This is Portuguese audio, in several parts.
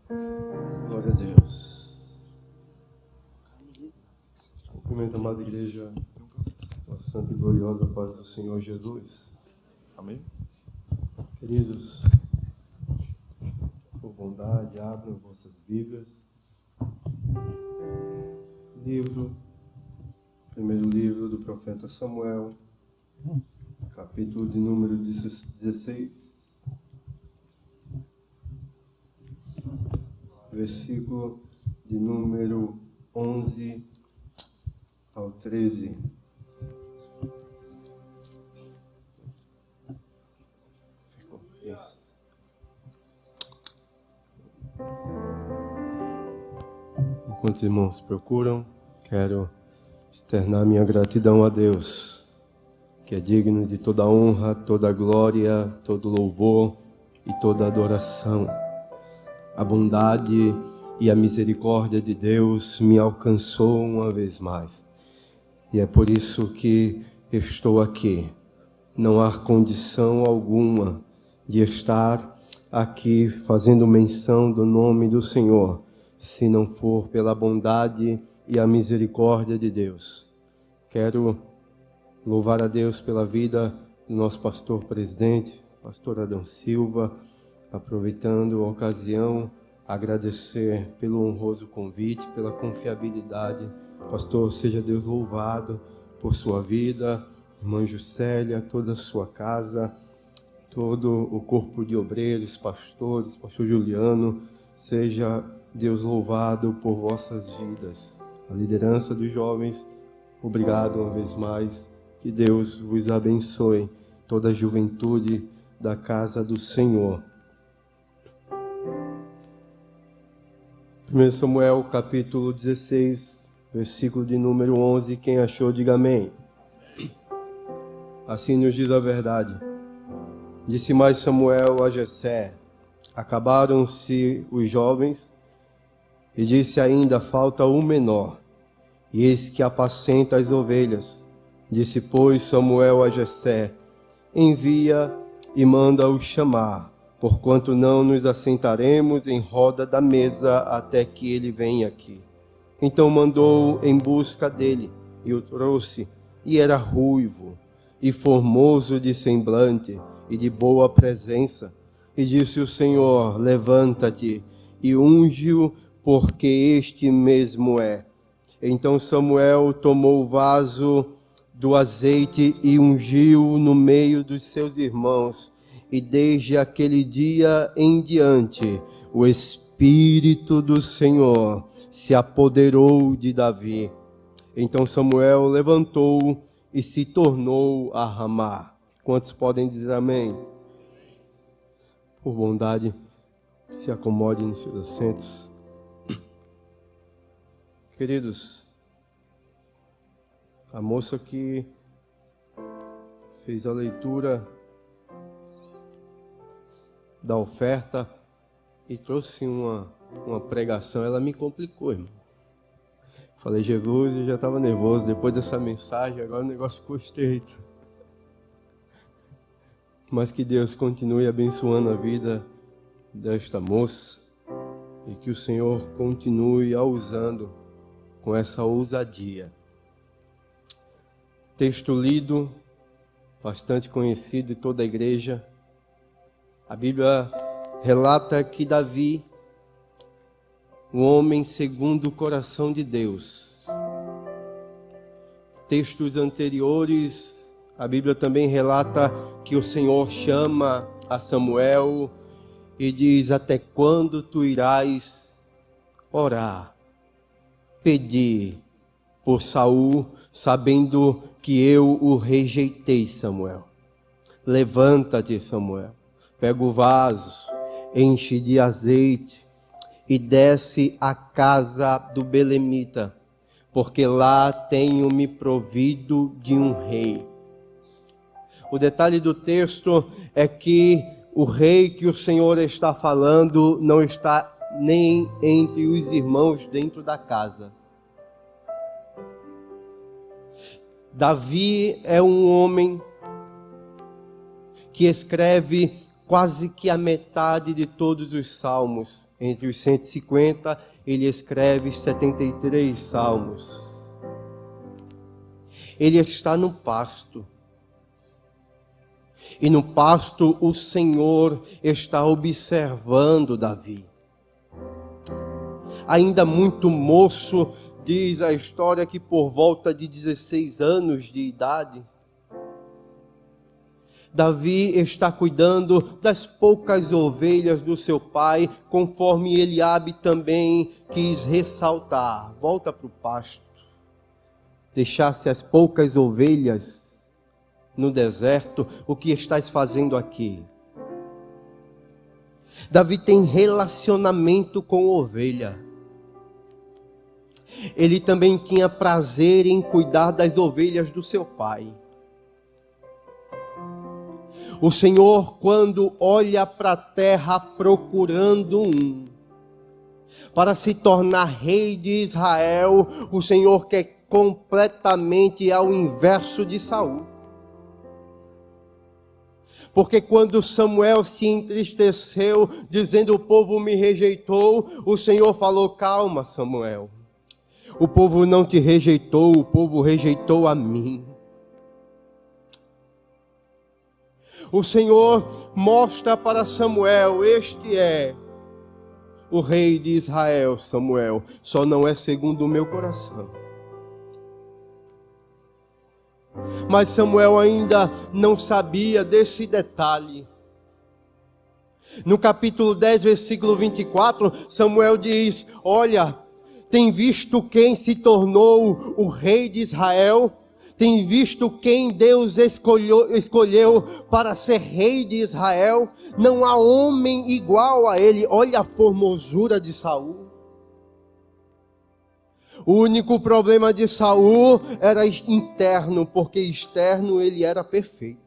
Glória a Deus. Cumprimento a amada igreja, a santa e gloriosa paz do Senhor Jesus. Amém? Queridos, por bondade, abram vossas Bíblias. Primeiro livro do profeta Samuel, capítulo de número 16, versículo de número 11 ao 13. Ficou isso. Enquanto os irmãos procuram, quero externar minha gratidão a Deus, que é digno de toda honra, toda glória, todo louvor e toda adoração. A bondade e a misericórdia de Deus me alcançou uma vez mais. E é por isso que estou aqui. Não há condição alguma de estar aqui fazendo menção do nome do Senhor, se não for pela bondade e a misericórdia de Deus. Quero louvar a Deus pela vida do nosso pastor presidente, pastor Adão Silva, aproveitando a ocasião, agradecer pelo honroso convite, pela confiabilidade. Pastor, seja Deus louvado por sua vida, irmã Juscelia, toda a sua casa, todo o corpo de obreiros, pastores, pastor Juliano, seja Deus louvado por vossas vidas. A liderança dos jovens, obrigado uma vez mais, que Deus vos abençoe, toda a juventude da casa do Senhor. 1 Samuel capítulo 16, versículo de número 11, quem achou, diga amém. Assim nos diz a verdade. Disse mais Samuel a Jessé: acabaram-se os jovens, e disse ainda: falta o menor, e eis que apacenta as ovelhas. Disse, pois, Samuel a Jessé: envia e manda-o chamar, porquanto não nos assentaremos em roda da mesa até que ele venha aqui. Então mandou em busca dele, e o trouxe, e era ruivo, e formoso de semblante, e de boa presença. E disse o Senhor: levanta-te, e unge-o, porque este mesmo é. Então Samuel tomou o vaso do azeite e ungiu no meio dos seus irmãos. E desde aquele dia em diante, o Espírito do Senhor se apoderou de Davi. Então Samuel levantou e se tornou a Ramá. Quantos podem dizer amém? Por bondade, se acomodem nos seus assentos. Queridos, a moça que fez a leitura da oferta e trouxe uma pregação, ela me complicou, irmão. Falei, Jesus, eu já estava nervoso depois dessa mensagem, agora o negócio ficou estreito. Mas que Deus continue abençoando a vida desta moça e que o Senhor continue a usando com essa ousadia. Texto lido, bastante conhecido de toda a igreja. A Bíblia relata que Davi, um homem segundo o coração de Deus. Textos anteriores, a Bíblia também relata que o Senhor chama a Samuel e diz: até quando tu irás orar, pedir por Saul, sabendo que eu o rejeitei, Samuel? Levanta-te, Samuel, pega o vaso, enche de azeite e desce à casa do belemita, porque lá tenho me provido de um rei. O detalhe do texto é que o rei que o Senhor está falando não está nem entre os irmãos dentro da casa. Davi é um homem que escreve quase que a metade de todos os salmos. Entre os 150, ele escreve 73 salmos. Ele está no pasto. E no pasto o Senhor está observando Davi. Ainda muito moço, diz a história que por volta de 16 anos de idade, Davi está cuidando das poucas ovelhas do seu pai, conforme Eliabe também quis ressaltar. Volta para o pasto. Deixasse as poucas ovelhas no deserto, o que estás fazendo aqui? Davi tem relacionamento com ovelha. Ele também tinha prazer em cuidar das ovelhas do seu pai. O Senhor, quando olha para a terra procurando para se tornar rei de Israel, o Senhor quer completamente ao inverso de Saul. Porque quando Samuel se entristeceu, dizendo o povo me rejeitou, o Senhor falou: calma, Samuel. O povo não te rejeitou, o povo rejeitou a mim. O Senhor mostra para Samuel: este é o rei de Israel, Samuel, só não é segundo o meu coração. Mas Samuel ainda não sabia desse detalhe. No capítulo 10, versículo 24, Samuel diz: olha, tem visto quem se tornou o rei de Israel? Tem visto quem Deus escolheu para ser rei de Israel? Não há homem igual a ele. Olha a formosura de Saul. O único problema de Saul era interno, porque externo ele era perfeito.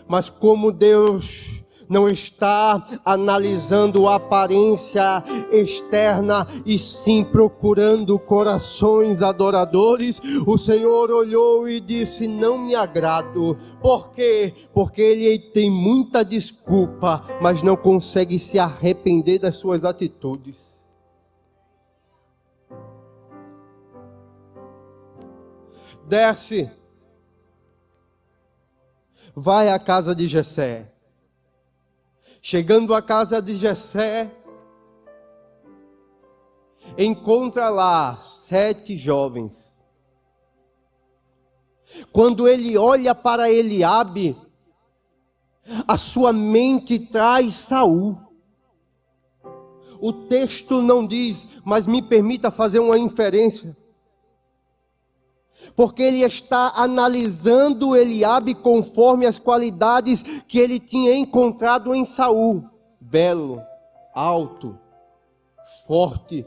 Mas como Deus não está analisando a aparência externa, e sim procurando corações adoradores, o Senhor olhou e disse: não me agrado. Por quê? Porque ele tem muita desculpa, mas não consegue se arrepender das suas atitudes. Desce, vai à casa de Jessé. Chegando à casa de Jessé, encontra lá 7 jovens. Quando ele olha para Eliabe, a sua mente traz Saul. O texto não diz, mas me permita fazer uma inferência. Porque ele está analisando Eliabe conforme as qualidades que ele tinha encontrado em Saul: belo, alto, forte.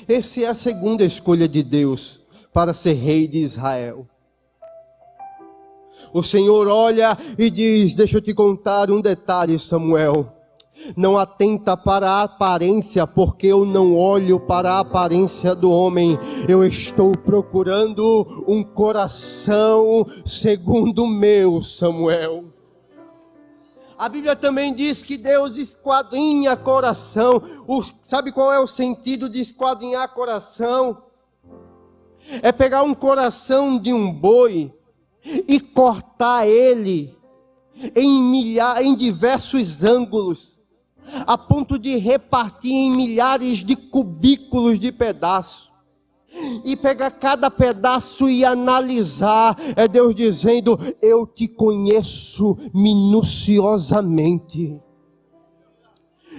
Essa é a segunda escolha de Deus para ser rei de Israel. O Senhor olha e diz: deixa eu te contar um detalhe, Samuel. Não atenta para a aparência, porque eu não olho para a aparência do homem. Eu estou procurando um coração segundo o meu, Samuel. A Bíblia também diz que Deus esquadrinha coração. Sabe qual é o sentido de esquadrinhar coração? É pegar um coração de um boi e cortar ele em diversos ângulos, a ponto de repartir em milhares de cubículos de pedaços, e pegar cada pedaço e analisar. É Deus dizendo: eu te conheço minuciosamente.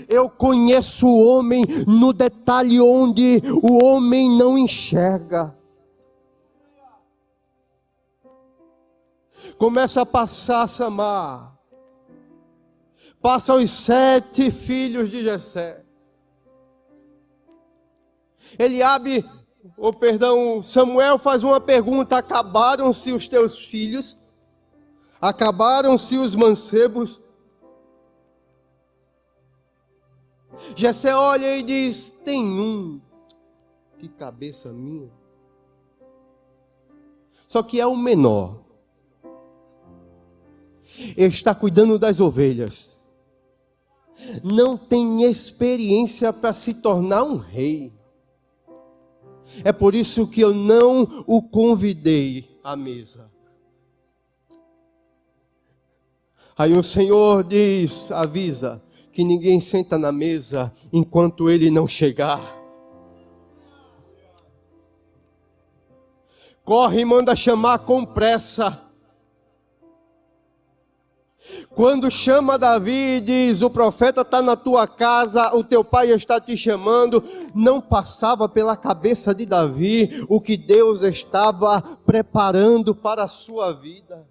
Eu conheço o homem no detalhe onde o homem não enxerga. Começa a passar Samar. Passa os 7 filhos de Jessé. Samuel faz uma pergunta: acabaram-se os teus filhos? Acabaram-se os mancebos? Jessé olha e diz: tem um. Que cabeça minha. Só que é o menor. Ele está cuidando das ovelhas. não tem experiência para se tornar um rei. É por isso que eu não o convidei à mesa. Aí o Senhor diz, avisa, que ninguém senta na mesa enquanto ele não chegar. Corre e manda chamar com pressa. Quando chama Davi e diz, o profeta está na tua casa, o teu pai está te chamando, não passava pela cabeça de Davi o que Deus estava preparando para a sua vida.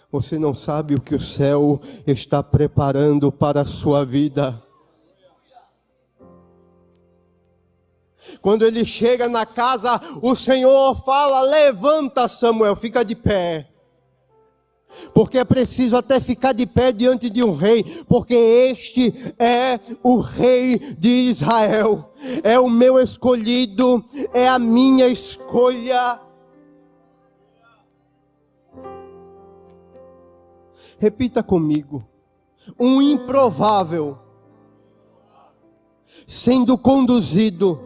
Você não sabe o que o céu está preparando para a sua vida. Quando ele chega na casa, o Senhor fala, levanta Samuel, fica de pé. Porque é preciso até ficar de pé diante de um rei, porque este é o rei de Israel. É o meu escolhido, é a minha escolha. Repita comigo, um improvável sendo conduzido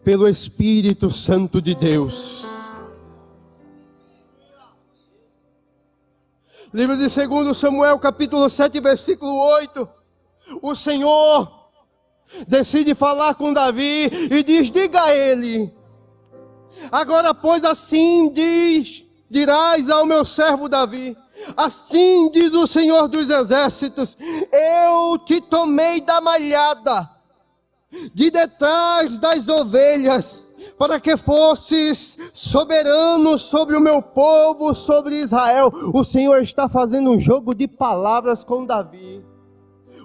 pelo Espírito Santo de Deus. Livro de 2 Samuel, capítulo 7, versículo 8. O Senhor decide falar com Davi e diz, diga a ele, agora pois assim dirás ao meu servo Davi, assim diz o Senhor dos Exércitos, eu te tomei da malhada, de detrás das ovelhas, para que fosses soberano sobre o meu povo, sobre Israel. O Senhor está fazendo um jogo de palavras com Davi.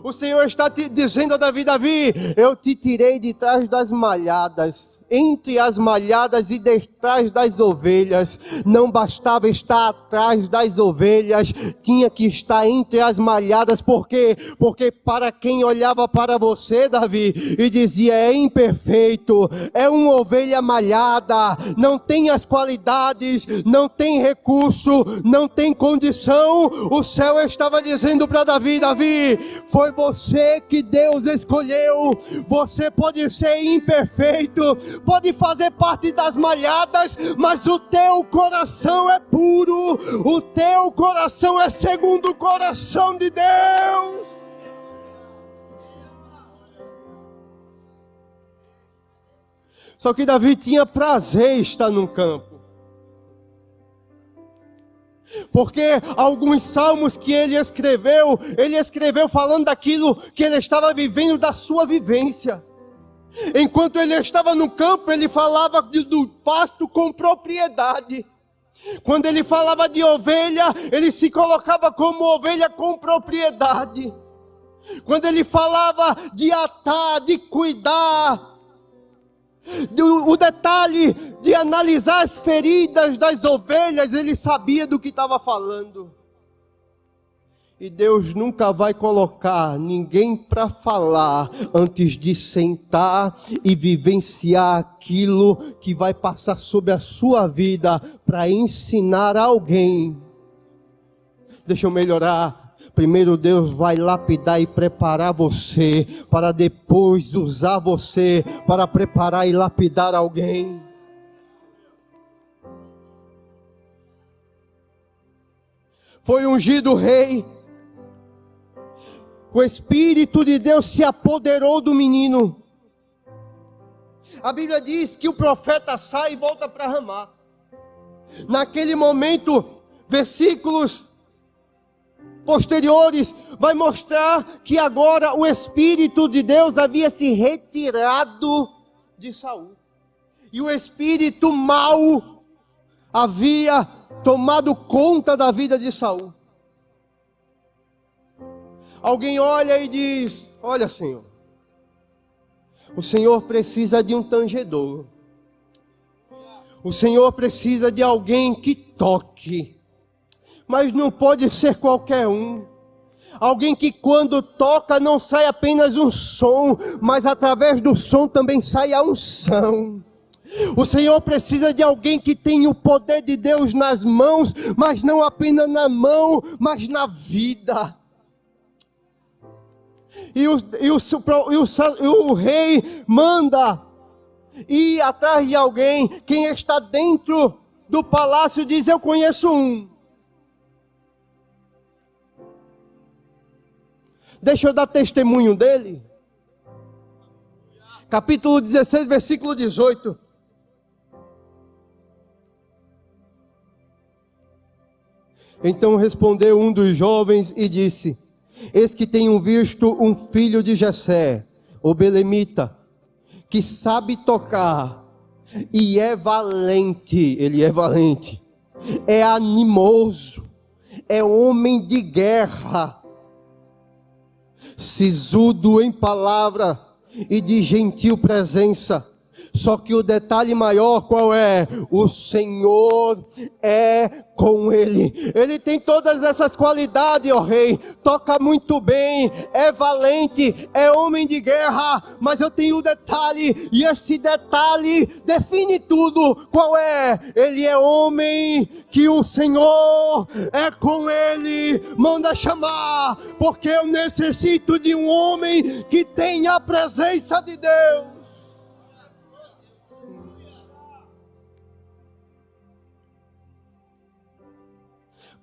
O Senhor está te dizendo a Davi, Davi, eu te tirei de trás das malhadas, entre as malhadas e detrás das ovelhas. Não bastava estar atrás das ovelhas, tinha que estar entre as malhadas. Por quê? Porque para quem olhava para você, Davi, e dizia, é imperfeito, é uma ovelha malhada, não tem as qualidades, não tem recurso, não tem condição, o céu estava dizendo para Davi, Davi, foi você que Deus escolheu. Você pode ser imperfeito, pode fazer parte das malhadas, mas o teu coração é puro, o teu coração é segundo o coração de Deus. Só que Davi tinha prazer em estar no campo, porque alguns salmos que ele escreveu falando daquilo que ele estava vivendo, da sua vivência. Enquanto ele estava no campo, ele falava do pasto com propriedade. Quando ele falava de ovelha, ele se colocava como ovelha com propriedade. Quando ele falava de atar, de cuidar, o detalhe de analisar as feridas das ovelhas, ele sabia do que estava falando. E Deus nunca vai colocar ninguém para falar antes de sentar e vivenciar aquilo que vai passar sobre a sua vida para ensinar alguém. Deixa eu melhorar. Primeiro Deus vai lapidar e preparar você, para depois usar você para preparar e lapidar alguém. Foi ungido rei. O Espírito de Deus se apoderou do menino. A Bíblia diz que o profeta sai e volta para Ramá. Naquele momento, versículos posteriores vai mostrar que agora o Espírito de Deus havia se retirado de Saul. E o espírito mau havia tomado conta da vida de Saul. Alguém olha e diz, olha Senhor, o Senhor precisa de um tangedor. O Senhor precisa de alguém que toque. Mas não pode ser qualquer um. Alguém que quando toca não sai apenas um som, mas através do som também sai a unção. O Senhor precisa de alguém que tenha o poder de Deus nas mãos, mas não apenas na mão, mas na vida. E o rei manda ir atrás de alguém. Quem está dentro do palácio diz: eu conheço um. Deixa eu dar testemunho dele. Capítulo 16, versículo 18. Então respondeu um dos jovens e disse: eis que tenho visto um filho de Jessé, o belemita, que sabe tocar e é valente. Ele é valente, é animoso, é homem de guerra, sisudo em palavra e de gentil presença. Só que o detalhe maior qual é? O Senhor é com ele. Ele tem todas essas qualidades, ó rei. Toca muito bem, é valente, é homem de guerra. Mas eu tenho um detalhe, e esse detalhe define tudo. Qual é? Ele é homem que o Senhor é com ele. Manda chamar, porque eu necessito de um homem que tenha a presença de Deus.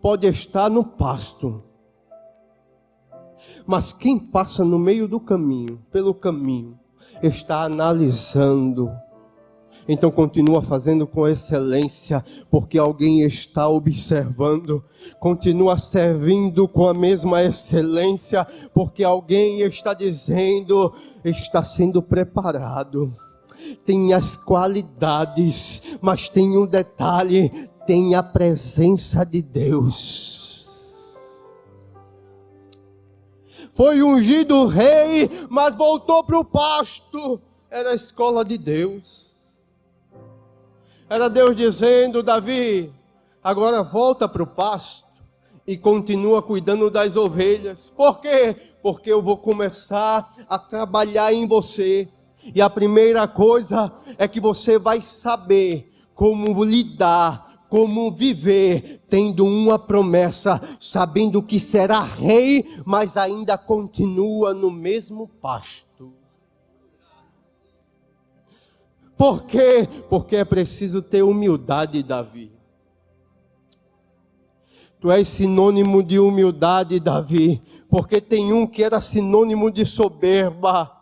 Pode estar no pasto, mas quem passa no meio do caminho, pelo caminho, está analisando. Então continua fazendo com excelência, porque alguém está observando. Continua servindo com a mesma excelência, porque alguém está dizendo: está sendo preparado. Tem as qualidades, mas tem um detalhe: tem a presença de Deus. Foi ungido rei, mas voltou para o pasto. Era a escola de Deus. Era Deus dizendo: Davi, agora volta para o pasto e continua cuidando das ovelhas. Por quê? Porque eu vou começar a trabalhar em você. E a primeira coisa é que você vai saber como lidar, como viver, tendo uma promessa, sabendo que será rei, mas ainda continua no mesmo pasto. Por quê? Porque é preciso ter humildade, Davi. Tu és sinônimo de humildade, Davi, porque tem um que era sinônimo de soberba.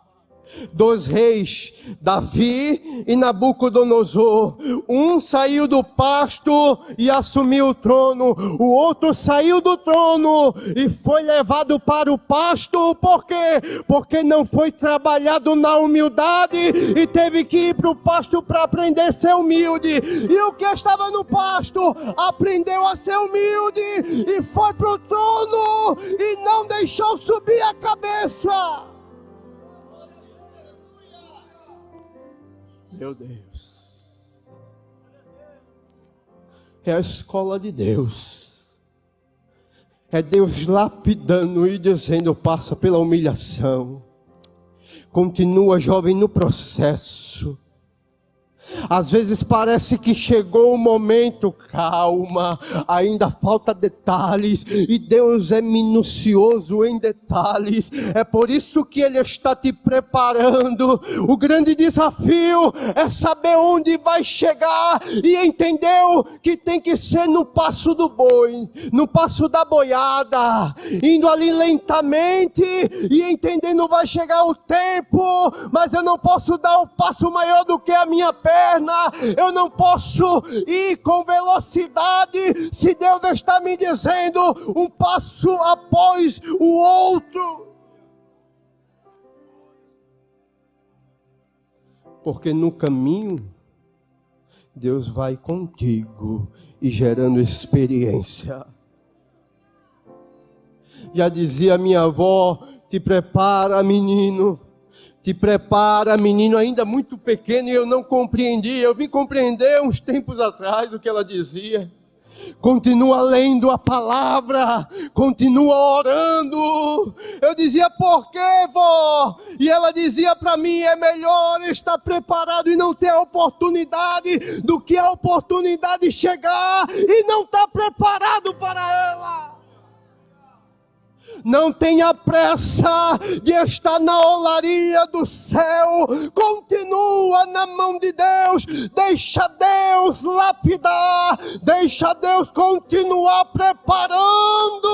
Dois reis, Davi e Nabucodonosor. Um saiu do pasto e assumiu o trono. O outro saiu do trono e foi levado para o pasto. Por quê? Porque não foi trabalhado na humildade e teve que ir para o pasto para aprender a ser humilde. E o que estava no pasto aprendeu a ser humilde e foi para o trono e não deixou subir a cabeça. Meu Deus, é a escola de Deus, é Deus lapidando e dizendo: passa pela humilhação, continua, jovem, no processo. Às vezes parece que chegou o momento, calma, ainda falta detalhes, e Deus é minucioso em detalhes, é por isso que Ele está te preparando. O grande desafio é saber onde vai chegar, e entendeu que tem que ser no passo do boi, no passo da boiada, indo ali lentamente, e entendendo vai chegar o tempo, mas eu não posso dar o passo maior do que a minha perna. Eu não posso ir com velocidade se Deus está me dizendo um passo após o outro. Porque no caminho Deus vai contigo e gerando experiência. Já dizia minha avó: te prepara, menino. Te prepara, menino, ainda muito pequeno, e eu não compreendi. Eu vim compreender uns tempos atrás o que ela dizia. continua lendo a palavra, continua orando. Eu dizia, por quê, vó? E ela dizia para mim, é melhor estar preparado e não ter a oportunidade, do que a oportunidade chegar e não estar preparado para ela. Não tenha pressa de estar na olaria do céu. Continua na mão de Deus. Deixa Deus lapidar. Deixa Deus continuar preparando.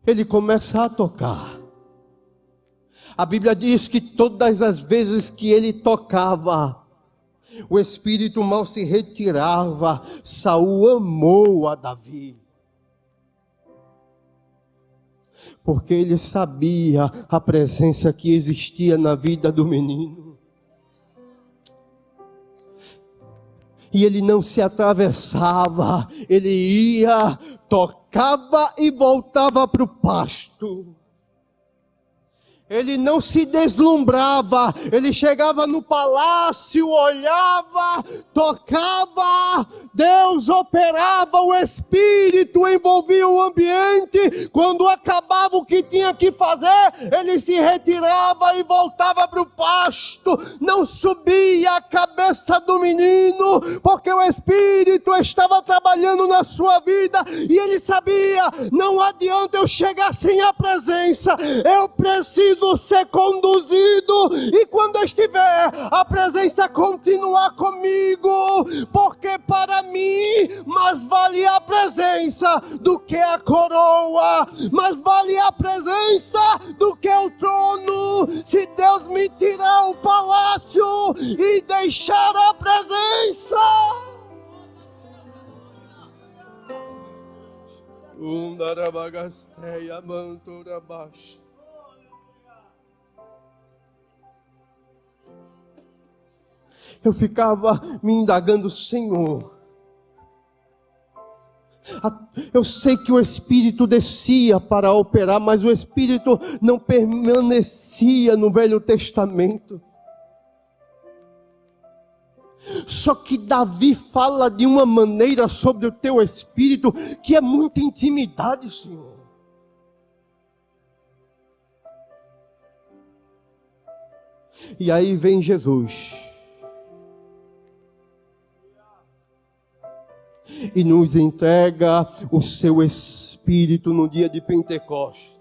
Ele começa a tocar. A Bíblia diz que todas as vezes que ele tocava, o espírito mal se retirava. Saul amou a Davi, porque ele sabia a presença que existia na vida do menino. E ele não se atravessava, ele ia, tocava e voltava para o pasto. Ele não se deslumbrava, ele chegava no palácio, olhava, tocava, Deus operava, o Espírito envolvia o ambiente. Quando acabava o que tinha que fazer, ele se retirava e voltava para o pasto. Não subia a cabeça do menino, porque o Espírito estava trabalhando na sua vida, e ele sabia, não adianta eu chegar sem a presença, eu preciso ser conduzido, e quando eu estiver, a presença continuar comigo, porque para mim, mais vale a presença do que a coroa, mais vale a presença do que o trono. Se Deus me tirar o palácio e deixar a presença, eu ficava me indagando, Senhor, eu sei que o Espírito descia para operar, mas o Espírito não permanecia no Velho Testamento. Só que Davi fala de uma maneira sobre o teu Espírito, que é muita intimidade, Senhor. E aí vem Jesus e nos entrega o seu Espírito no dia de Pentecostes.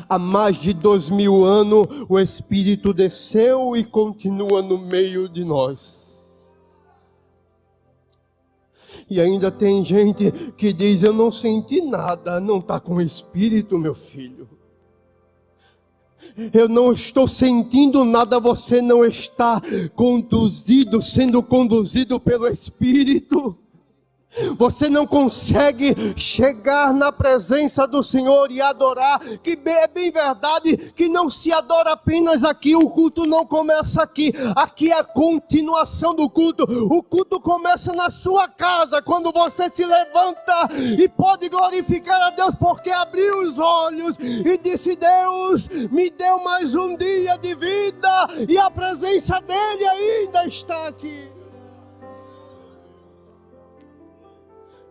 Há mais de 2000 anos o Espírito desceu e continua no meio de nós. E ainda tem gente que diz, eu não senti nada. Não está com o Espírito, meu filho. Eu não estou sentindo nada, você não está sendo conduzido pelo Espírito. Você não consegue chegar na presença do Senhor e adorar, que é bem verdade que não se adora apenas aqui, o culto não começa aqui, aqui é a continuação do culto. O culto começa na sua casa, quando você se levanta e pode glorificar a Deus, porque abriu os olhos e disse, Deus me deu mais um dia de vida, e a presença dele ainda está aqui.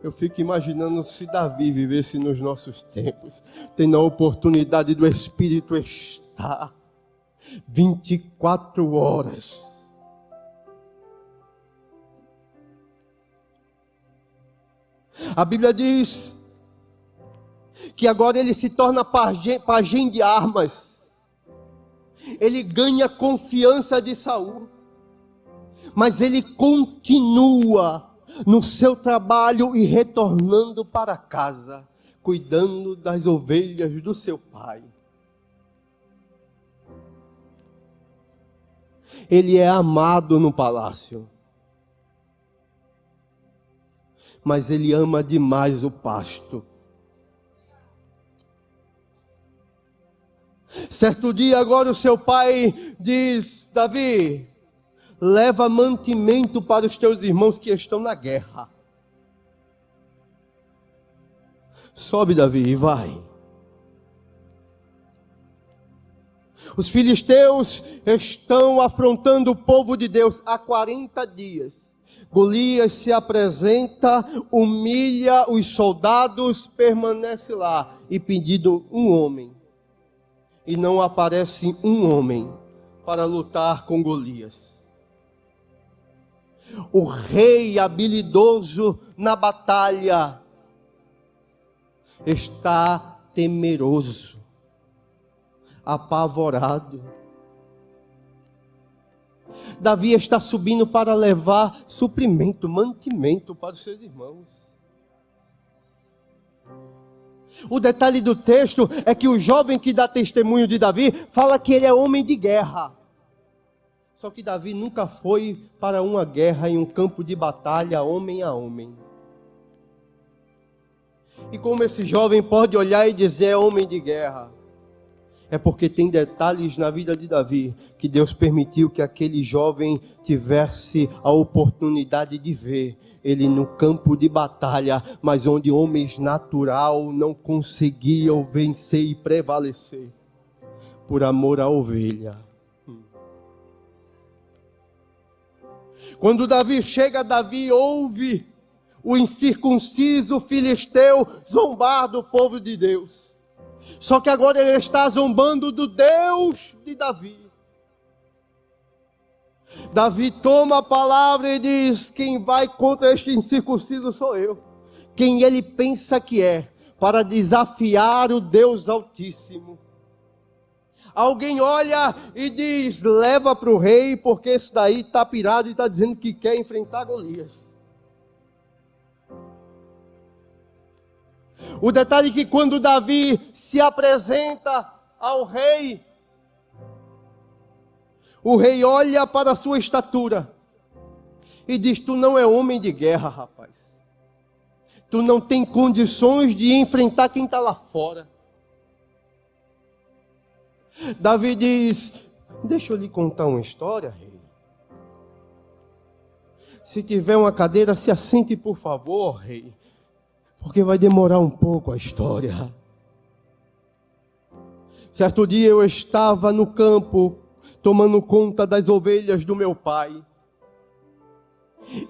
Eu fico imaginando se Davi vivesse nos nossos tempos, tendo a oportunidade do Espírito estar 24 horas. A Bíblia diz que agora ele se torna pajem de armas. Ele ganha confiança de Saul, mas ele continua no seu trabalho e retornando para casa, cuidando das ovelhas do seu pai. Ele é amado no palácio, mas ele ama demais o pasto. Certo dia agora o seu pai diz, Davi, leva mantimento para os teus irmãos que estão na guerra. Sobe, Davi, e vai. Os filisteus estão afrontando o povo de Deus há 40 dias. Golias se apresenta, humilha os soldados, permanece lá e pedindo um homem. E não aparece um homem para lutar com Golias. O rei habilidoso na batalha está temeroso, apavorado. Davi está subindo para levar suprimento, mantimento para os seus irmãos. O detalhe do texto é que o jovem que dá testemunho de Davi fala que ele é homem de guerra. Só que Davi nunca foi para uma guerra em um campo de batalha, homem a homem. E como esse jovem pode olhar e dizer é homem de guerra? É porque tem detalhes na vida de Davi que Deus permitiu que aquele jovem tivesse a oportunidade de ver ele no campo de batalha, mas onde homens natural não conseguiam vencer e prevalecer por amor à ovelha. Quando Davi chega, Davi ouve o incircunciso filisteu zombar do povo de Deus. Só que agora ele está zombando do Deus de Davi. Davi toma a palavra e diz: quem vai contra este incircunciso sou eu. Quem ele pensa que é, para desafiar o Deus Altíssimo. Alguém olha e diz: leva para o rei, porque esse daí está pirado e está dizendo que quer enfrentar Golias. O detalhe é que quando Davi se apresenta ao rei, o rei olha para a sua estatura e diz: tu não é homem de guerra, rapaz. Tu não tem condições de enfrentar quem está lá fora. Davi diz: deixa eu lhe contar uma história, rei. Se tiver uma cadeira, se assente, por favor, rei. Porque vai demorar um pouco a história. Certo dia eu estava no campo, tomando conta das ovelhas do meu pai.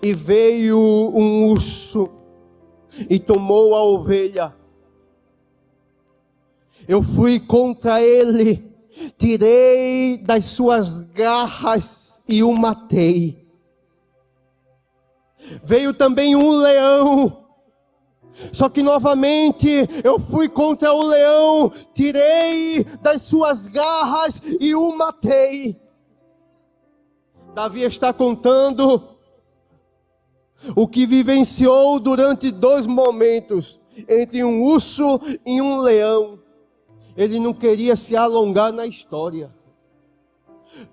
E veio um urso e tomou a ovelha. Eu fui contra ele, tirei das suas garras e o matei. Veio também um leão. Só que novamente eu fui contra o leão, tirei das suas garras e o matei. Davi está contando o que vivenciou durante 2 momentos, entre um urso e um leão. Ele não queria se alongar na história.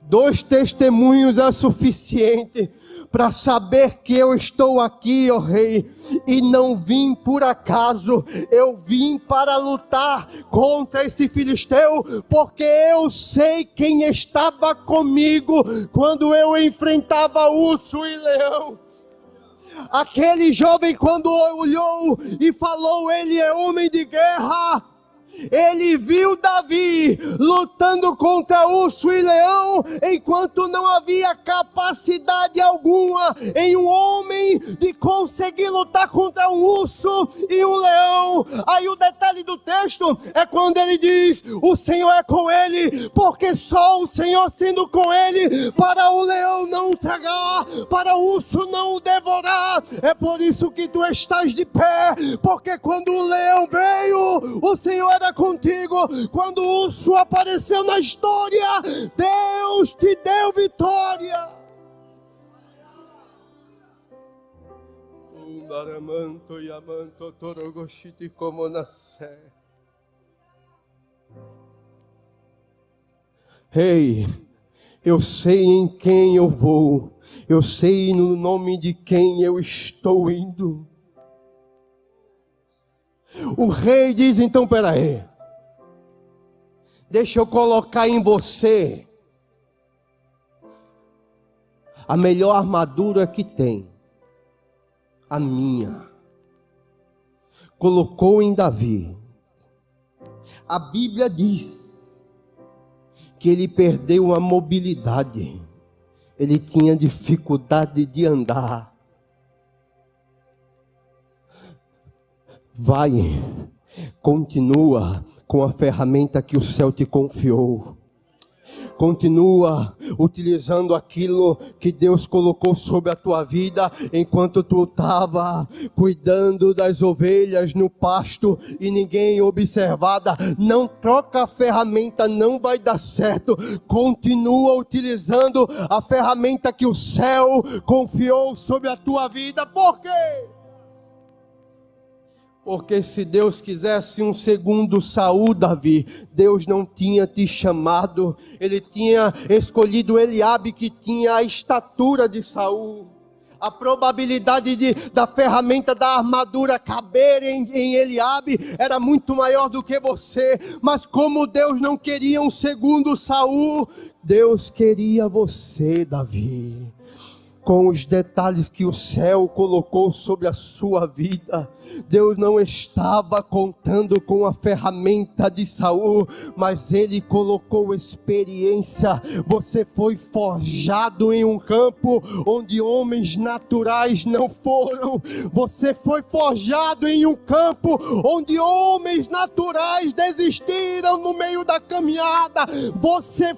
2 testemunhos é suficiente para saber que eu estou aqui, ó rei, e não vim por acaso. Eu vim para lutar contra esse filisteu, porque eu sei quem estava comigo quando eu enfrentava urso e leão. Aquele jovem, quando olhou e falou, ele é homem de guerra. Ele viu Davi lutando contra urso e leão, enquanto não havia capacidade alguma em um homem de conseguir lutar contra um urso e um leão. Aí o detalhe do texto é quando ele diz: o Senhor é com ele, porque só o Senhor sendo com ele, para o leão não tragar, para o urso não o devorar. É por isso que tu estás de pé, porque quando o leão veio, o Senhor era contigo. Quando o urso apareceu na história, Deus te deu vitória. Ei, eu sei em quem eu vou, eu sei no nome de quem eu estou indo. O rei diz: então peraí, deixa eu colocar em você a melhor armadura que tem, a minha. Colocou em Davi. A Bíblia diz que ele perdeu a mobilidade. Ele tinha dificuldade de andar. Vai, continua com a ferramenta que o céu te confiou. Continua utilizando aquilo que Deus colocou sobre a tua vida enquanto tu estava cuidando das ovelhas no pasto e ninguém observava. Não troca a ferramenta, não vai dar certo. Continua utilizando a ferramenta que o céu confiou sobre a tua vida. Por quê? Porque se Deus quisesse um segundo Saul, Davi, Deus não tinha te chamado. Ele tinha escolhido Eliabe, que tinha a estatura de Saul. A probabilidade da ferramenta da armadura caber em Eliabe era muito maior do que você. Mas como Deus não queria um segundo Saul, Deus queria você, Davi. Com os detalhes que o céu colocou sobre a sua vida. Deus não estava contando com a ferramenta de Saul, mas Ele colocou experiência. Você foi forjado em um campo onde homens naturais não foram. Você foi forjado em um campo onde homens naturais desistiram no meio da caminhada. Você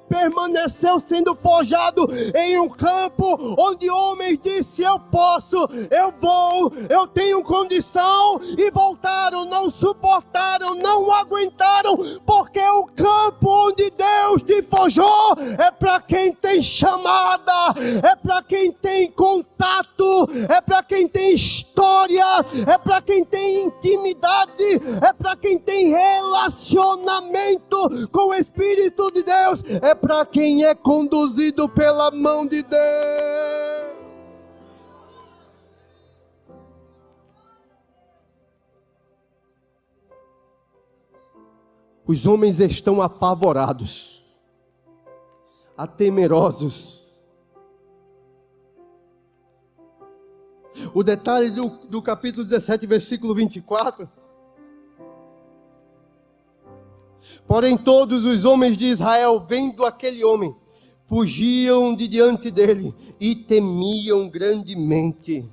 permaneceu sendo forjado em um campo onde homens disseram: eu posso, eu vou, eu tenho condição, e voltaram, não suportaram, não aguentaram, porque o campo onde Deus te forjou é para quem tem chamada, é para quem tem contato, é para quem tem história, é para quem tem intimidade, é para quem tem relacionamento com o Espírito de Deus, é para quem é conduzido pela mão de Deus. Os homens estão apavorados, atemerosos. O detalhe do capítulo 17, versículo 24. Porém todos os homens de Israel, vendo aquele homem, fugiam de diante dele e temiam grandemente.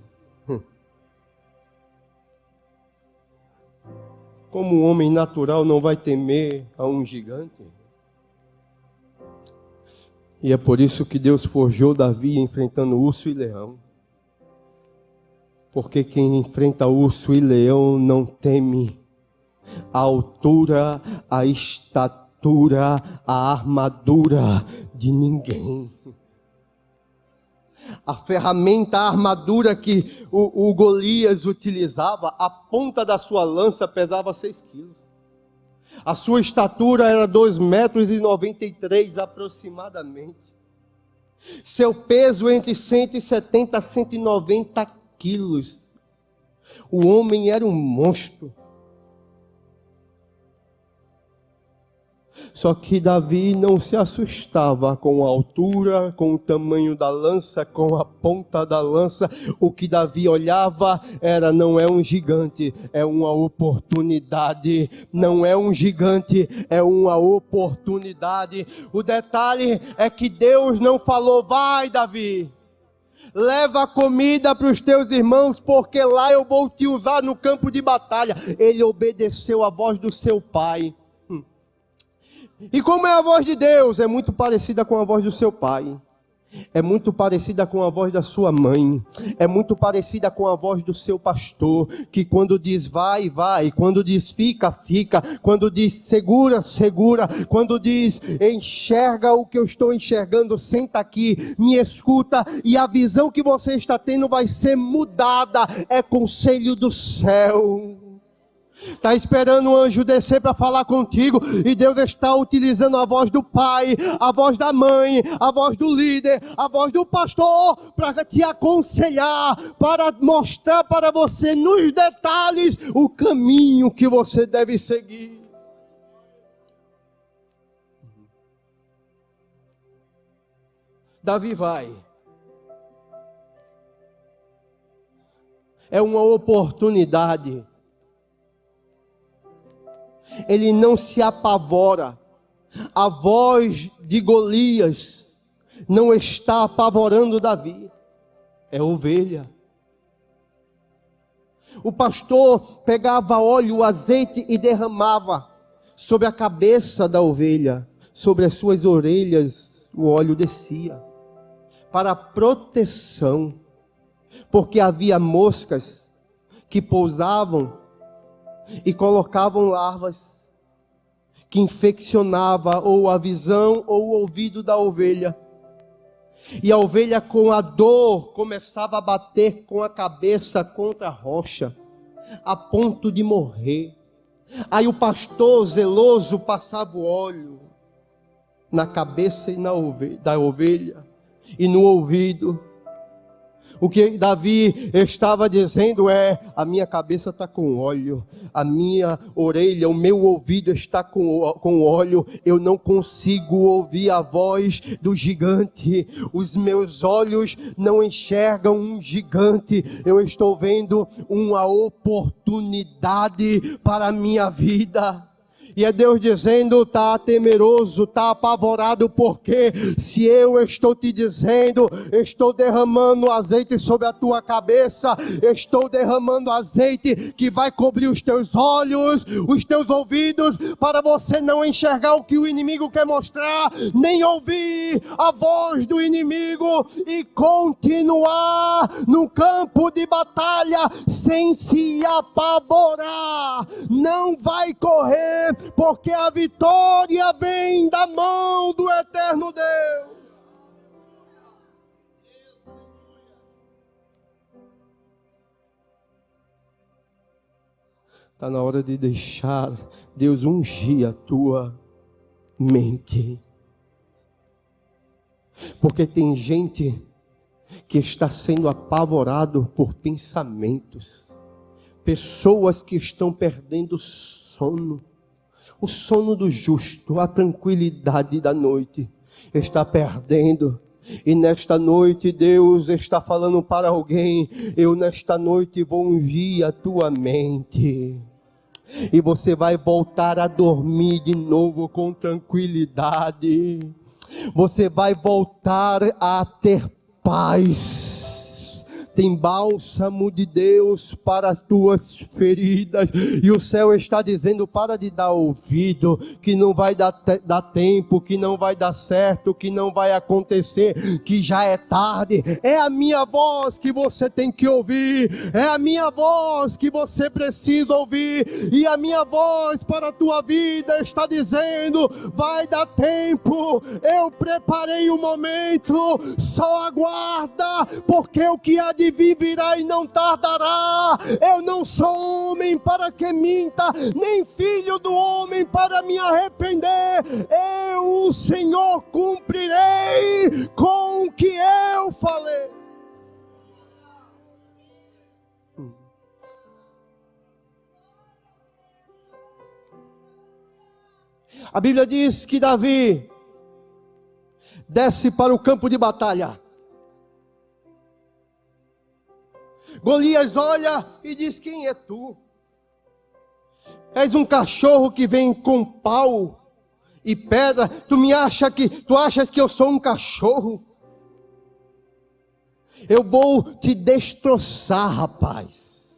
Como um homem natural não vai temer a um gigante? E é por isso que Deus forjou Davi enfrentando urso e leão. Porque quem enfrenta urso e leão não teme a altura, a estatura, a armadura de ninguém. A ferramenta, a armadura que o Golias utilizava, a ponta da sua lança pesava 6 quilos. A sua estatura era 2,93 metros aproximadamente. Seu peso entre 170 a 190 quilos. O homem era um monstro. Só que Davi não se assustava com a altura, com o tamanho da lança, com a ponta da lança. O que Davi olhava não é um gigante, é uma oportunidade. Não é um gigante, é uma oportunidade. O detalhe é que Deus não falou: vai, Davi, leva comida para os teus irmãos, porque lá eu vou te usar no campo de batalha. Ele obedeceu à voz do seu pai. E como é a voz de Deus? É muito parecida com a voz do seu pai. É muito parecida com a voz da sua mãe. É muito parecida com a voz do seu pastor, que quando diz vai, vai. Quando diz fica, fica. Quando diz segura, segura. Quando diz enxerga o que eu estou enxergando, senta aqui, me escuta. E a visão que você está tendo vai ser mudada. É conselho do céu. Está esperando o anjo descer para falar contigo, e Deus está utilizando a voz do pai, a voz da mãe, a voz do líder, a voz do pastor, para te aconselhar, para mostrar para você nos detalhes o caminho que você deve seguir. Davi vai. É uma oportunidade. Ele não se apavora, A voz de Golias não está apavorando Davi, é ovelha. O pastor pegava óleo, azeite e derramava sobre a cabeça da ovelha, sobre as suas orelhas o óleo descia, para proteção, porque havia moscas que pousavam e colocavam larvas, que infeccionava ou a visão ou o ouvido da ovelha. E a ovelha, com a dor, começava a bater com a cabeça contra a rocha, a ponto de morrer. Aí o pastor zeloso passava o óleo na cabeça e da ovelha e no ouvido. O que Davi estava dizendo é: a minha cabeça está com óleo, a minha orelha, o meu ouvido está com óleo, eu não consigo ouvir a voz do gigante, os meus olhos não enxergam um gigante, eu estou vendo uma oportunidade para a minha vida. E é Deus dizendo: está temeroso, está apavorado, porque se eu estou te dizendo, estou derramando azeite sobre a tua cabeça, estou derramando azeite que vai cobrir os teus olhos, os teus ouvidos, para você não enxergar o que o inimigo quer mostrar, nem ouvir a voz do inimigo e continuar no campo de batalha sem se apavorar. Não vai correr, porque a vitória vem da mão do eterno Deus. Está na hora de deixar Deus ungir a tua mente. Porque tem gente que está sendo apavorado por pensamentos. Pessoas que estão perdendo sono. O sono do justo, a tranquilidade da noite está perdendo. E nesta noite Deus está falando para alguém: eu nesta noite vou ungir a tua mente. E você vai voltar a dormir de novo com tranquilidade. Você vai voltar a ter paz. Tem bálsamo de Deus para as tuas feridas. E o céu está dizendo: para de dar ouvido, que não vai dar tempo, que não vai dar certo, que não vai acontecer, que já é tarde. É a minha voz que você tem que ouvir. É a minha voz que você precisa ouvir. E a minha voz para a tua vida está dizendo: vai dar tempo. Eu preparei o momento. Só aguarda, porque o que há de vir virá e não tardará. Eu não sou homem para que minta, nem filho do homem para me arrepender. Eu, o Senhor, cumprirei com o que eu falei. A Bíblia diz que Davi desce para o campo de batalha. Golias olha e diz: quem é tu? És um cachorro que vem com pau e pedra. Tu achas que eu sou um cachorro? Eu vou te destroçar, rapaz.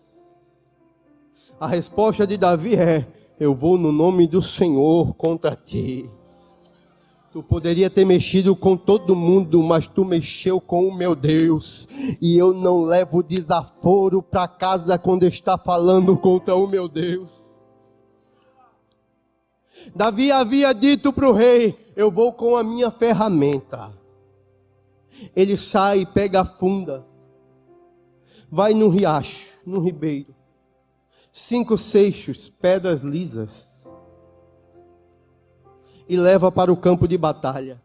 A resposta de Davi é: eu vou no nome do Senhor contra ti. Tu poderia ter mexido com todo mundo, mas tu mexeu com o meu Deus. E eu não levo desaforo para casa quando está falando contra o meu Deus. Davi havia dito para o rei: eu vou com a minha ferramenta. Ele sai, pega a funda, vai num riacho, num ribeiro. 5 seixos, pedras lisas, e leva para o campo de batalha.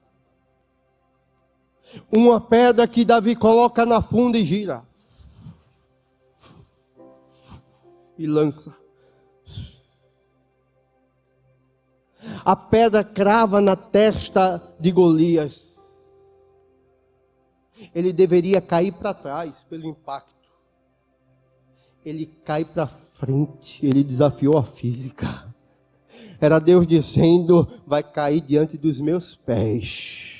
Uma pedra que Davi coloca na funda e gira. E lança. A pedra crava na testa de Golias. Ele deveria cair para trás pelo impacto. Ele cai para frente. Ele desafiou a física. Era Deus dizendo: vai cair diante dos meus pés.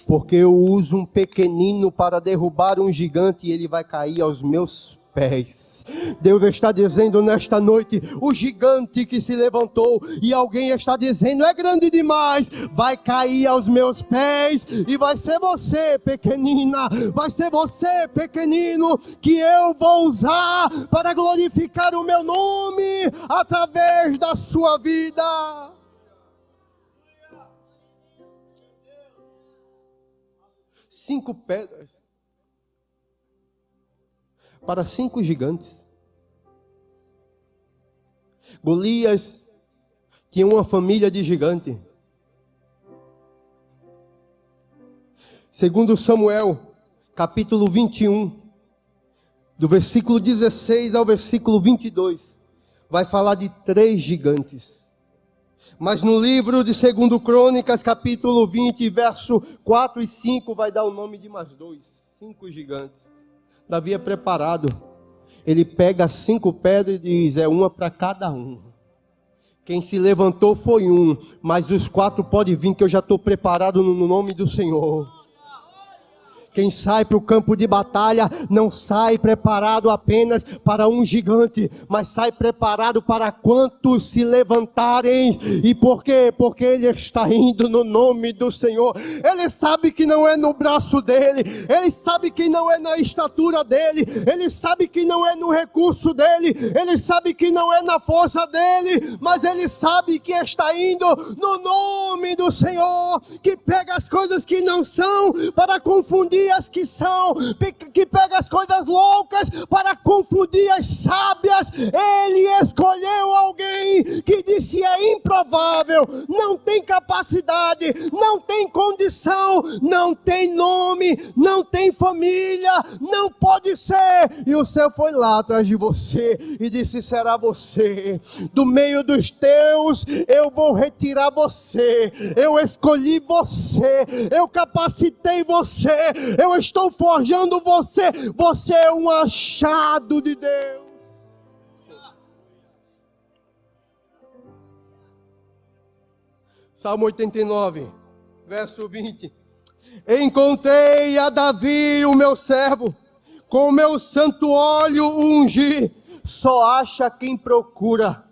Porque eu uso um pequenino para derrubar um gigante e ele vai cair aos meus pés. Deus está dizendo nesta noite: o gigante que se levantou, e alguém está dizendo: é grande demais, vai cair aos meus pés, e vai ser você, pequenina, vai ser você, pequenino, que eu vou usar para glorificar o meu nome através da sua vida. Cinco pedras para 5 gigantes. Golias tinha uma família de gigante. Segundo Samuel, capítulo 21, do versículo 16 ao versículo 22, vai falar de 3 gigantes. Mas no livro de 2 Crônicas, capítulo 20, verso 4 e 5, vai dar o nome de mais 2, 5 gigantes. Davi é preparado. Ele pega 5 pedras e diz: é uma para cada um. Quem se levantou foi um, mas os 4 podem vir, que eu já estou preparado no nome do Senhor. Quem sai para o campo de batalha não sai preparado apenas para um gigante, mas sai preparado para quantos se levantarem. E por quê? Porque ele está indo no nome do Senhor. Ele sabe que não é no braço dele, ele sabe que não é na estatura dele, ele sabe que não é no recurso dele, ele sabe que não é na força dele, mas ele sabe que está indo no nome do Senhor, que pega as coisas que não são para confundir as que são, que pega as coisas loucas para confundir as sábias. Ele escolheu alguém que disse: é improvável, não tem capacidade, não tem condição, não tem nome, não tem família, não pode ser. E o céu foi lá atrás de você e disse: será você. Do meio dos teus eu vou retirar você. Eu escolhi você, eu capacitei você, eu estou forjando você. Você é um achado de Deus. Salmo 89, verso 20. Encontrei a Davi, o meu servo, com o meu santo óleo ungi. Só acha quem procura.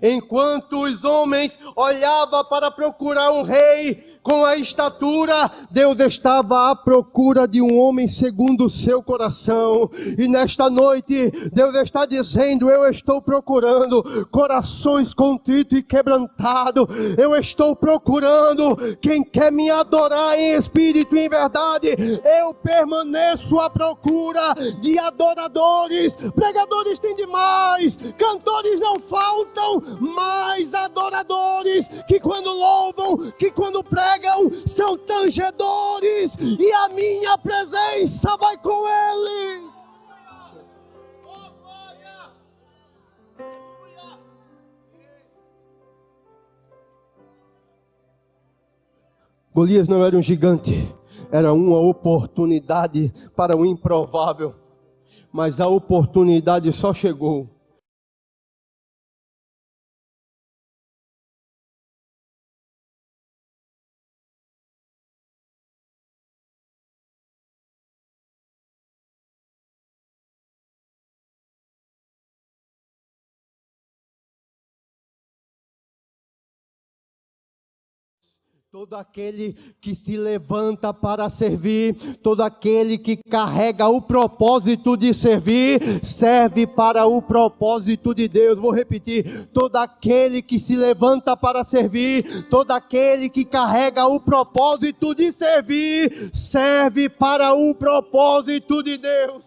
Enquanto os homens olhavam para procurar um rei com a estatura, Deus estava à procura de um homem segundo o seu coração. E nesta noite, Deus está dizendo: eu estou procurando corações contritos e quebrantados. Eu estou procurando quem quer me adorar em espírito e em verdade. Eu permaneço à procura de adoradores. Pregadores tem demais, cantores não faltam, mas adoradores que quando louvam, que quando pregam, são tangedores, e a minha presença vai com ele. Golias não era um gigante, era uma oportunidade para o improvável, mas a oportunidade só chegou. Todo aquele que se levanta para servir, todo aquele que carrega o propósito de servir, serve para o propósito de Deus. Vou repetir: todo aquele que se levanta para servir, todo aquele que carrega o propósito de servir, serve para o propósito de Deus.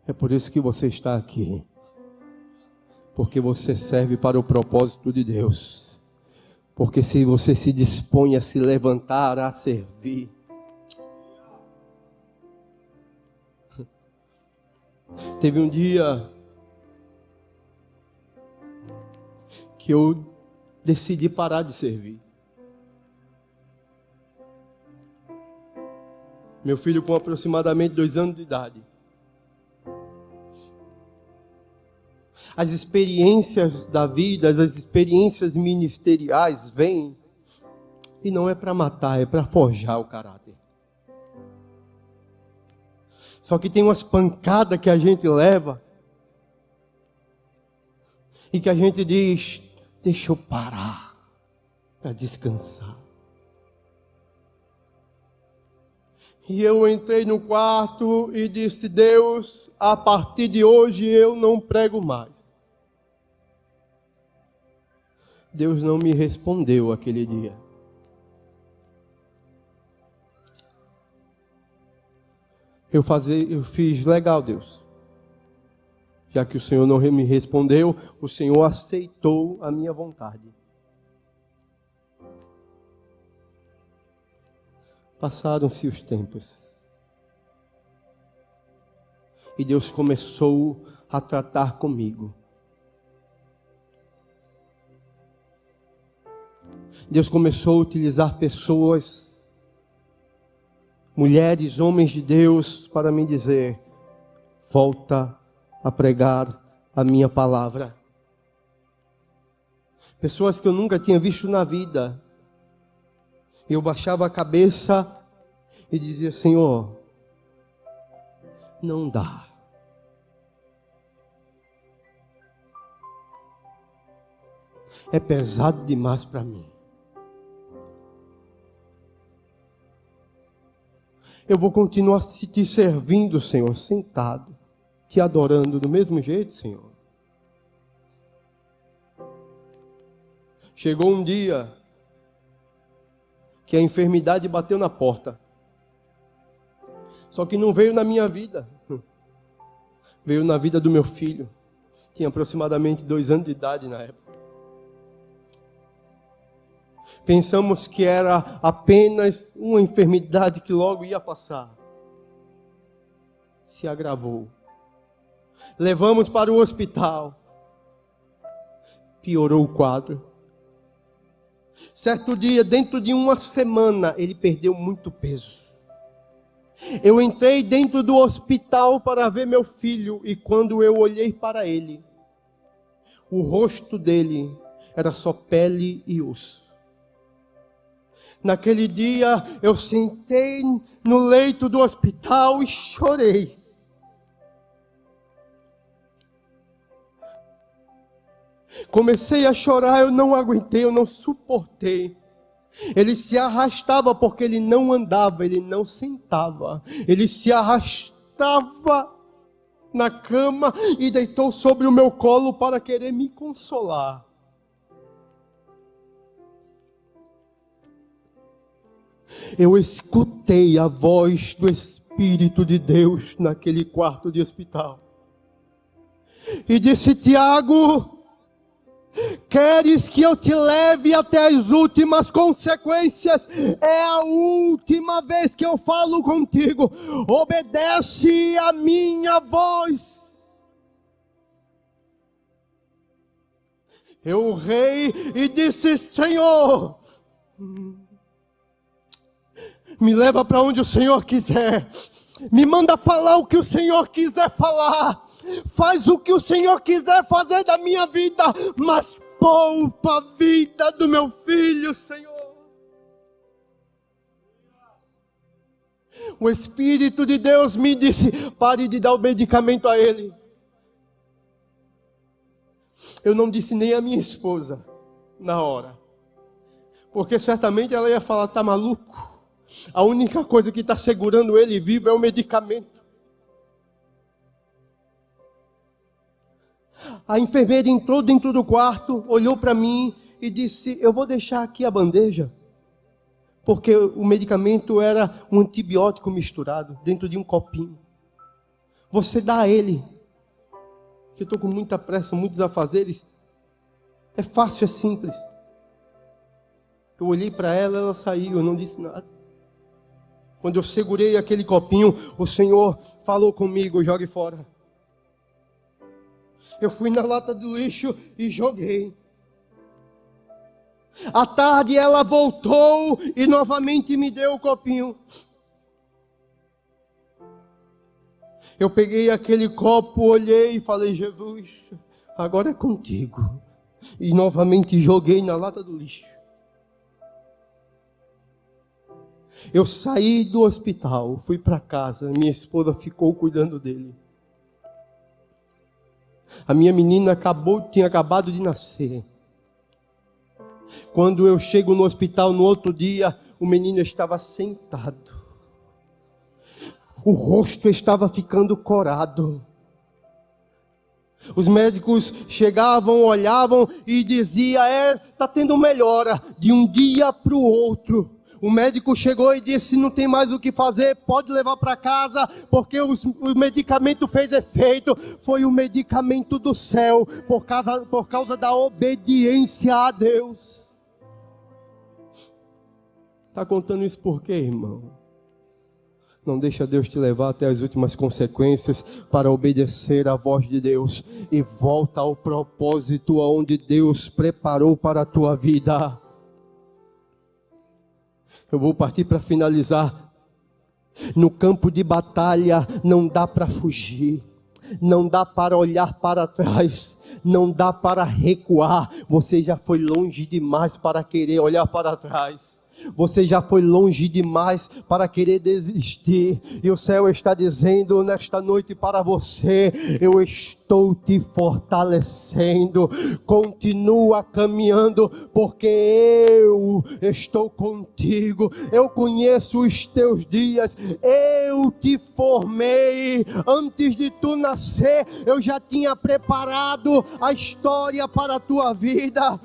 É por isso que você está aqui. Porque você serve para o propósito de Deus. Porque se você se dispõe a se levantar, a servir. Teve um dia que eu decidi parar de servir. Meu filho com aproximadamente 2 anos de idade. As experiências da vida, as experiências ministeriais vêm e não é para matar, é para forjar o caráter. Só que tem umas pancadas que a gente leva e que a gente diz, deixa eu parar para descansar. E eu entrei no quarto e disse, Deus, a partir de hoje eu não prego mais. Deus não me respondeu aquele dia. Eu fiz legal, Deus. Já que o Senhor não me respondeu, o Senhor aceitou a minha vontade. Passaram-se os tempos. E Deus começou a tratar comigo. Deus começou a utilizar pessoas, mulheres, homens de Deus, para me dizer, volta a pregar a minha palavra. Pessoas que eu nunca tinha visto na vida. Eu baixava a cabeça e dizia, Senhor, não dá. É pesado demais para mim. Eu vou continuar te servindo, Senhor, sentado, te adorando do mesmo jeito, Senhor. Chegou um dia que a enfermidade bateu na porta. Só que não veio na minha vida. Veio na vida do meu filho. Tinha aproximadamente 2 anos de idade na época. Pensamos que era apenas uma enfermidade que logo ia passar. Se agravou. Levamos para o hospital. Piorou o quadro. Certo dia, dentro de uma semana, ele perdeu muito peso. Eu entrei dentro do hospital para ver meu filho e quando eu olhei para ele, o rosto dele era só pele e osso. Naquele dia, eu sentei no leito do hospital e chorei. Comecei a chorar, eu não aguentei, eu não suportei. Ele se arrastava porque ele não andava, ele não sentava. Ele se arrastava na cama e deitou sobre o meu colo para querer me consolar. Eu escutei a voz do Espírito de Deus naquele quarto de hospital. E disse, Tiago, queres que eu te leve até as últimas consequências? É a última vez que eu falo contigo. Obedece a minha voz. Eu orei e disse, Senhor, me leva para onde o Senhor quiser. Me manda falar o que o Senhor quiser falar. Faz o que o Senhor quiser fazer da minha vida, mas poupa a vida do meu filho, Senhor. O Espírito de Deus me disse, pare de dar o medicamento a ele. Eu não disse nem a minha esposa na hora, porque certamente ela ia falar, tá maluco? A única coisa que está segurando ele vivo é o medicamento. A enfermeira entrou dentro do quarto, olhou para mim e disse, eu vou deixar aqui a bandeja, porque o medicamento era um antibiótico misturado dentro de um copinho. Você dá a ele, que eu estou com muita pressa, muitos afazeres. É fácil, é simples. Eu olhei para ela, ela saiu, eu não disse nada. Quando eu segurei aquele copinho, o Senhor falou comigo, jogue fora. Eu fui na lata do lixo e joguei. À tarde ela voltou e novamente me deu o copinho. Eu peguei aquele copo, olhei e falei, Jesus, agora é contigo. E novamente joguei na lata do lixo. Eu saí do hospital, fui para casa, minha esposa ficou cuidando dele. A minha menina tinha acabado de nascer. Quando eu chego no hospital no outro dia, o menino estava sentado. O rosto estava ficando corado. Os médicos chegavam, olhavam e diziam, está tendo melhora. De um dia para o outro, o médico chegou e disse, não tem mais o que fazer, pode levar para casa, porque o medicamento fez efeito. Foi o medicamento do céu, por causa da obediência a Deus. Está contando isso por quê, irmão? Não deixa Deus te levar até as últimas consequências para obedecer à voz de Deus. E volta ao propósito aonde Deus preparou para a tua vida. Eu vou partir para finalizar. No campo de batalha não dá para fugir. Não dá para olhar para trás. Não dá para recuar. Você já foi longe demais para querer olhar para trás. Você já foi longe demais para querer desistir. E o céu está dizendo nesta noite para você, eu estou te fortalecendo. Continua caminhando, porque eu estou contigo. Eu conheço os teus dias. Eu te formei. Antes de tu nascer, eu já tinha preparado a história para a tua vida.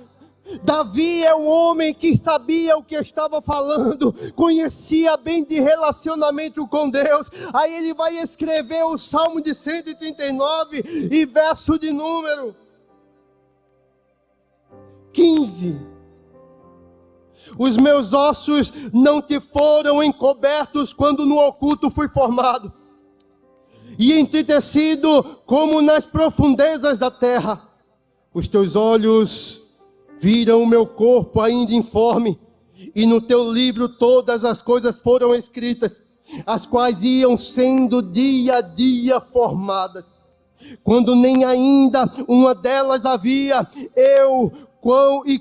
Davi é um homem que sabia o que estava falando, conhecia bem de relacionamento com Deus. Aí ele vai escrever o Salmo de 139 e verso de número 15. Os meus ossos não te foram encobertos quando no oculto fui formado, e entretecido como nas profundezas da terra. Os teus olhos viram o meu corpo ainda informe, e no teu livro todas as coisas foram escritas, as quais iam sendo dia a dia formadas, quando nem ainda uma delas havia.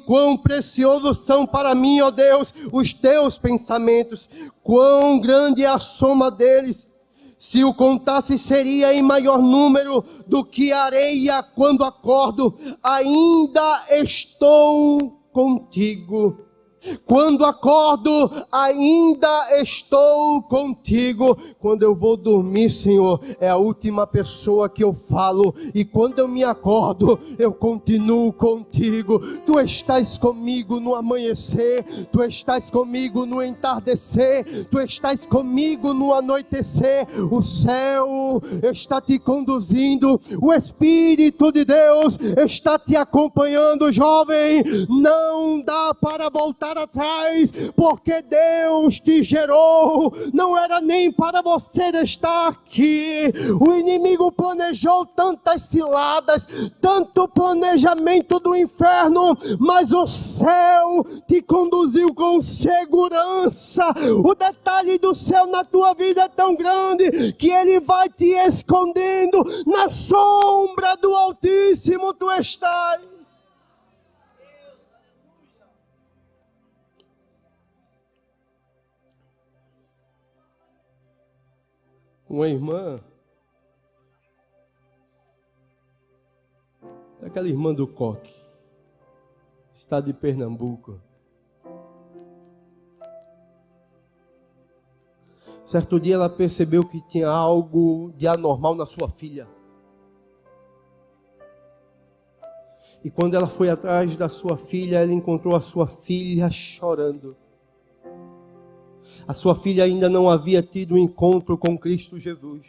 Quão preciosos são para mim, ó Deus, os teus pensamentos, quão grande é a soma deles. Se o contasse, seria em maior número do que a areia quando acordo. Ainda estou contigo. Quando acordo, ainda estou contigo. Quando eu vou dormir, Senhor, é a última pessoa que eu falo. E quando eu me acordo, eu continuo contigo. Tu estás comigo no amanhecer. Tu estás comigo no entardecer. Tu estás comigo no anoitecer. O céu está te conduzindo. O Espírito de Deus está te acompanhando, jovem. Não dá para voltar atrás, porque Deus te gerou. Não era nem para você estar aqui. O inimigo planejou tantas ciladas, tanto planejamento do inferno, mas o céu te conduziu com segurança. O detalhe do céu na tua vida é tão grande que ele vai te escondendo. Na sombra do Altíssimo tu estás. Uma irmã, aquela irmã do Coque, estado de Pernambuco. Certo dia ela percebeu que tinha algo de anormal na sua filha. E quando ela foi atrás da sua filha, ela encontrou a sua filha chorando. A sua filha ainda não havia tido um encontro com Cristo Jesus.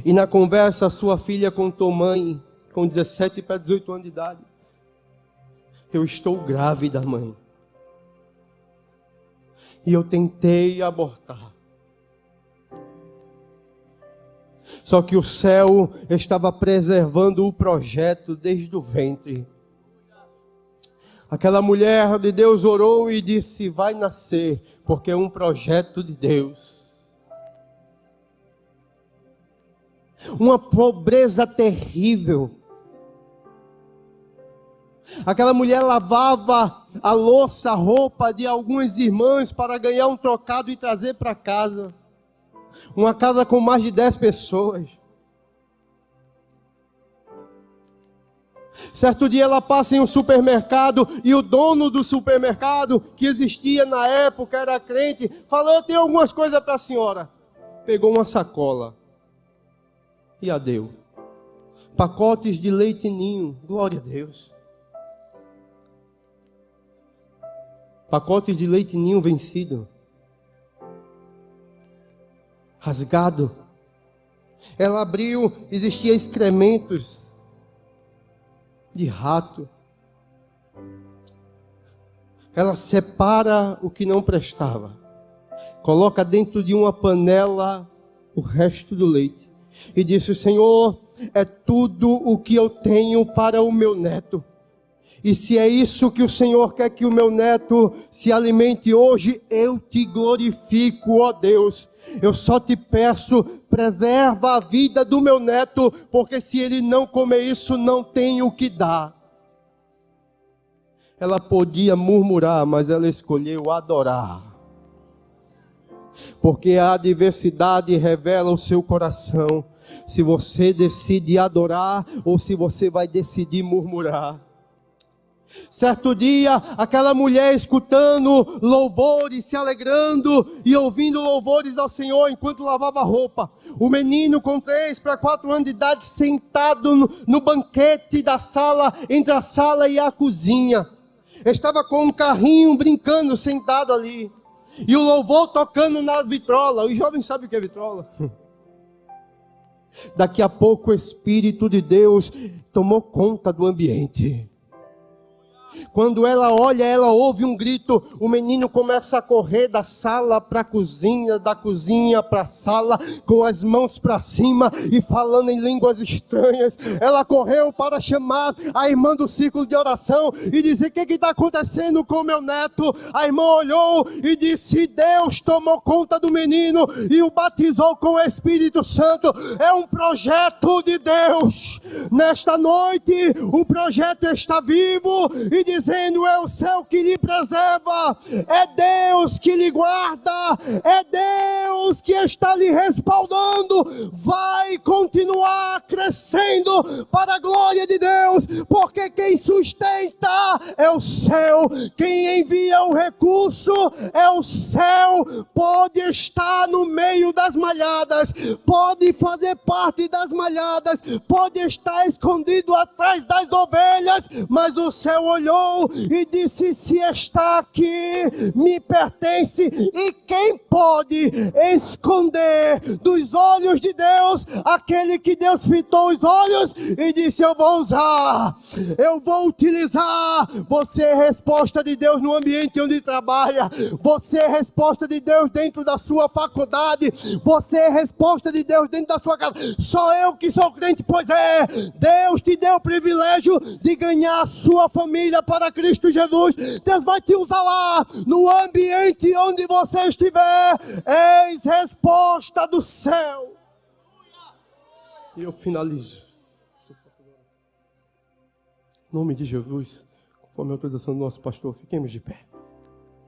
E na conversa, a sua filha contou: mãe, com 17 para 18 anos de idade, eu estou grávida, mãe. E eu tentei abortar. Só que o céu estava preservando o projeto desde o ventre. Aquela mulher de Deus orou e disse: vai nascer, porque é um projeto de Deus. uma pobreza terrível. Aquela mulher lavava a louça, a roupa de algumas irmãs para ganhar um trocado e trazer para casa. Uma casa com mais de 10 pessoas. Certo dia ela passa em um supermercado e o dono do supermercado, que existia na época, era crente, falou: eu tenho algumas coisas para a senhora. Pegou uma sacola e a deu. Pacotes de leite ninho, glória a Deus. Pacotes de leite ninho vencido, rasgado. Ela abriu, existia excrementos de rato. Ela separa o que não prestava, coloca dentro de uma panela o resto do leite e disse: Senhor, é tudo o que eu tenho para o meu neto. E se é isso que o Senhor quer que o meu neto se alimente hoje, eu te glorifico, ó Deus. Eu só te peço, preserva a vida do meu neto, porque se ele não comer isso, não tem o que dar. Ela podia murmurar, mas ela escolheu adorar. Porque a adversidade revela o seu coração. Se você decide adorar ou se você vai decidir murmurar. Certo dia, aquela mulher escutando louvores, se alegrando e ouvindo louvores ao Senhor enquanto lavava roupa. O menino com 3 para 4 anos de idade sentado no banquete da sala, entre a sala e a cozinha. Estava com um carrinho brincando, sentado ali. E o louvor tocando na vitrola. Os jovens sabem o que é vitrola? Daqui a pouco o Espírito de Deus tomou conta do ambiente. Quando ela olha, ela ouve um grito. O menino começa a correr da sala para a cozinha, da cozinha para a sala, com as mãos para cima e falando em línguas estranhas. Ela correu para chamar a irmã do círculo de oração e dizer: o que está acontecendo com o meu neto? A irmã olhou e disse: Deus tomou conta do menino e o batizou com o Espírito Santo. É um projeto de Deus. Nesta noite o projeto está vivo e dizendo: é o céu que lhe preserva, é Deus que lhe guarda, é Deus que está lhe respaldando. Vai continuar crescendo para a glória de Deus, porque quem sustenta é o céu, quem envia o recurso é o céu. Pode estar no meio das malhadas, pode fazer parte das malhadas, pode estar escondido atrás das ovelhas, mas o céu olhou e disse: se está aqui, me pertence. E quem pode esconder dos olhos de Deus aquele que Deus fitou os olhos e disse: eu vou usar, eu vou utilizar. Você é resposta de Deus no ambiente onde trabalha, você é resposta de Deus dentro da sua faculdade, você é resposta de Deus dentro da sua casa. Só eu que sou crente, pois é, Deus te deu o privilégio de ganhar a sua família para Cristo Jesus. Deus vai te usar lá, no ambiente onde você estiver. Eis resposta do céu. E eu finalizo. Em nome de Jesus, conforme a autorização do nosso pastor, fiquemos de pé.